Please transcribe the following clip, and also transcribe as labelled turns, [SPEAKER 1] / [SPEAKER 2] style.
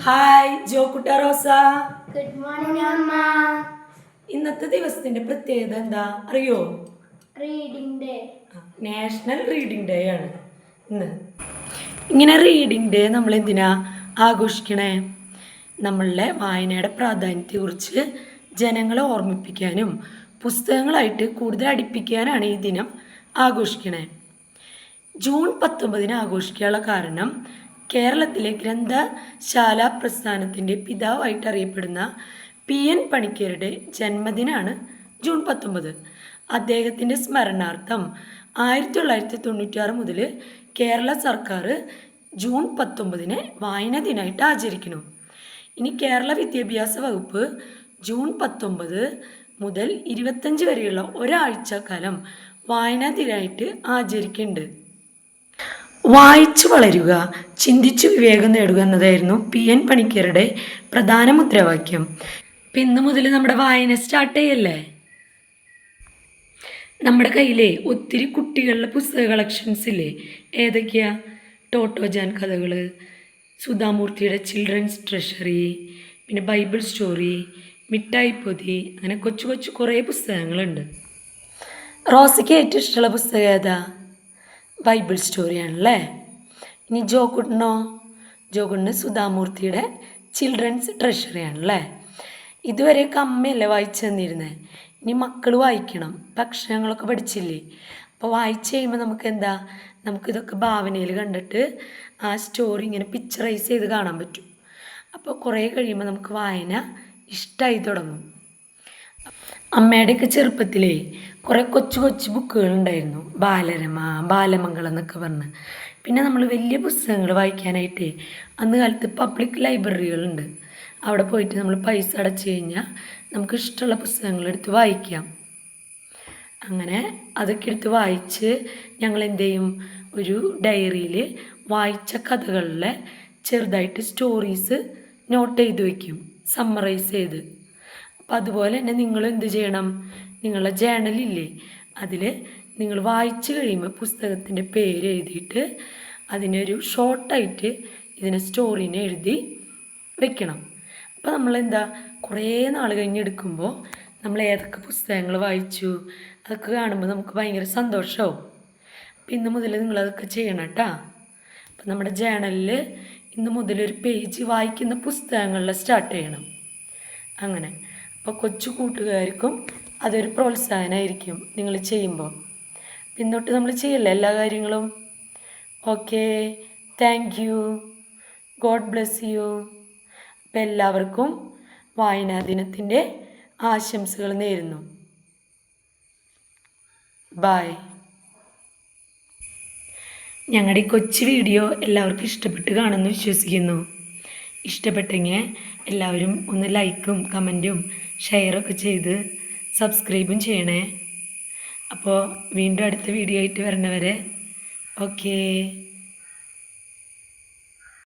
[SPEAKER 1] Hi ജോക്കുട്ട റോസ.
[SPEAKER 2] Good morning അമ്മ.
[SPEAKER 1] ഇന്നത്തെ ദിവസത്തിന്റെ പ്രത്യേകത എന്താ അറിയോ?
[SPEAKER 2] Reading day.
[SPEAKER 1] National reading day ആണ് ഇന്ന്. ഇങ്ങനെ റീഡിംഗ് ഡേ നമ്മൾ എന്തിനാ ആഘോഷിക്കണേ? നമ്മളുടെ വായനയുടെ പ്രാധാന്യത്തെക്കുറിച്ച് ജനങ്ങളെ ഓർമ്മിപ്പിക്കാനും പുസ്തകങ്ങളായിട്ട് കൂടുതൽ അടുപ്പിക്കാനാണ് ഈ ദിനം ആഘോഷിക്കണേ. ജൂൺ 19 ആഘോഷിക്കാനുള്ള കാരണം കേരളത്തിലെ ഗ്രന്ഥശാല പ്രസ്ഥാനത്തിൻ്റെ പിതാവായിട്ട് അറിയപ്പെടുന്ന PN പണിക്കരുടെ ജന്മദിനമാണ് ജൂൺ 19. അദ്ദേഹത്തിൻ്റെ സ്മരണാർത്ഥം 1996 മുതൽ കേരള സർക്കാർ ജൂൺ 19 വായനാ ദിനമായിട്ട് ആചരിക്കുന്നു. ഇനി കേരള വിദ്യാഭ്യാസ വകുപ്പ് ജൂൺ 19 മുതൽ 25 വരെയുള്ള ഒരാഴ്ചക്കാലം വായനാ ദിനമായിട്ട് ആചരിക്കുന്നുണ്ട്. വായിച്ചു വളരുക, ചിന്തിച്ചു വിവേകം നേടുക എന്നതായിരുന്നു PN പണിക്കരുടെ പ്രധാന മുദ്രാവാക്യം. ഇപ്പം ഇന്ന് മുതൽ നമ്മുടെ വായന സ്റ്റാർട്ട് ചെയ്യല്ലേ? നമ്മുടെ കയ്യിലെ ഒത്തിരി കുട്ടികളുടെ പുസ്തക കളക്ഷൻസ് ഇല്ലേ? ഏതൊക്കെയാ? ടോട്ടോജാൻ കഥകൾ, സുധാമൂർത്തിയുടെ ചിൽഡ്രൻസ് ട്രഷറി, പിന്നെ ബൈബിൾ സ്റ്റോറി, മിഠായി പൊതി, അങ്ങനെ കൊച്ചു കൊച്ചു കുറേ പുസ്തകങ്ങളുണ്ട്. റോസയ്ക്ക് ഏറ്റവും ഇഷ്ടമുള്ള പുസ്തകം ഏതാ? ബൈബിൾ സ്റ്റോറിയാണല്ലേ. ഇനി ജോക്കുട്ടിന് സുധാമൂർത്തിയുടെ ചിൽഡ്രൻസ് ട്രഷറി ആണല്ലേ. ഇതുവരെയൊക്കെ അമ്മയല്ലേ വായിച്ചു തന്നിരുന്നത്. ഇനി മക്കൾ വായിക്കണം. അക്ഷരങ്ങളൊക്കെ പഠിച്ചില്ലേ? അപ്പോൾ വായിച്ചു കഴിയുമ്പോൾ നമുക്കിതൊക്കെ ഭാവനയിൽ കണ്ടിട്ട് ആ സ്റ്റോറി ഇങ്ങനെ പിക്ചറൈസ് ചെയ്ത് കാണാൻ പറ്റും. അപ്പോൾ കുറേ കഴിയുമ്പോൾ നമുക്ക് വായന ഇഷ്ടമായി തുടങ്ങും. അമ്മയുടെയൊക്കെ ചെറുപ്പത്തിലേ കുറേ കൊച്ചു കൊച്ചു ബുക്കുകളുണ്ടായിരുന്നു. ബാലരമ, ബാലമംഗളം എന്നൊക്കെ പറഞ്ഞ്. പിന്നെ നമ്മൾ വലിയ പുസ്തകങ്ങൾ വായിക്കാനായിട്ട് അന്ന് കാലത്ത് പബ്ലിക് ലൈബ്രറികളുണ്ട്. അവിടെ പോയിട്ട് നമ്മൾ പൈസ അടച്ചു കഴിഞ്ഞാൽ നമുക്ക് ഇഷ്ടമുള്ള പുസ്തകങ്ങൾ എടുത്ത് വായിക്കാം. അങ്ങനെ അതൊക്കെ എടുത്ത് വായിച്ച് ഞങ്ങൾ എന്ത് ചെയ്യും, ഒരു ഡയറിയിൽ വായിച്ച കഥകളിലെ ചെറുതായിട്ട് സ്റ്റോറീസ് നോട്ട് ചെയ്ത് വയ്ക്കും, സമ്മറൈസ് ചെയ്ത്. അപ്പം അതുപോലെ തന്നെ നിങ്ങൾ എന്ത് ചെയ്യണം, നിങ്ങളുടെ ജേണലില്ലേ അതിൽ നിങ്ങൾ വായിച്ചു കഴിയുമ്പോൾ പുസ്തകത്തിൻ്റെ പേര് എഴുതിയിട്ട് അതിനൊരു ഷോർട്ടായിട്ട് ഇതിനെ സ്റ്റോറീനെ എഴുതി വെക്കണം. അപ്പോൾ നമ്മളെന്താ കുറേ നാൾ കഴിഞ്ഞെടുക്കുമ്പോൾ നമ്മൾ ഏതൊക്കെ പുസ്തകങ്ങൾ വായിച്ചു അതൊക്കെ കാണുമ്പോൾ നമുക്ക് ഭയങ്കര സന്തോഷമാവും. അപ്പം ഇന്ന് മുതൽ നിങ്ങളതൊക്കെ ചെയ്യണം കേട്ടോ. അപ്പം നമ്മുടെ ജേണലിൽ ഇന്ന് മുതലൊരു പേജ് വായിക്കുന്ന പുസ്തകങ്ങളിൽ സ്റ്റാർട്ട് ചെയ്യണം. അങ്ങനെ അപ്പോൾ കൊച്ചു കൂട്ടുകാർക്കും അതൊരു പ്രോത്സാഹനമായിരിക്കും നിങ്ങൾ ചെയ്യുമ്പോൾ. പിന്നോട്ട് നമ്മൾ ചെയ്യല്ലേ എല്ലാ കാര്യങ്ങളും. Okay, thank you, God bless you. അപ്പം എല്ലാവർക്കും വായനാ ദിനത്തിൻ്റെ ആശംസകൾ നേരുന്നു. ബായ്. ഞങ്ങളുടെ ഈ കൊച്ചു വീഡിയോ എല്ലാവർക്കും ഇഷ്ടപ്പെട്ട് കാണുമെന്ന് വിശ്വസിക്കുന്നു. ഇഷ്ടപ്പെട്ടെങ്കിൽ എല്ലാവരും ഒന്ന് ലൈക്കും കമൻറ്റും ഷെയറൊക്കെ ചെയ്ത് സബ്സ്ക്രൈബും ചെയ്യണേ. അപ്പോൾ വീണ്ടും അടുത്ത വീഡിയോ ആയിട്ട് വരണവരെ ഓക്കേ.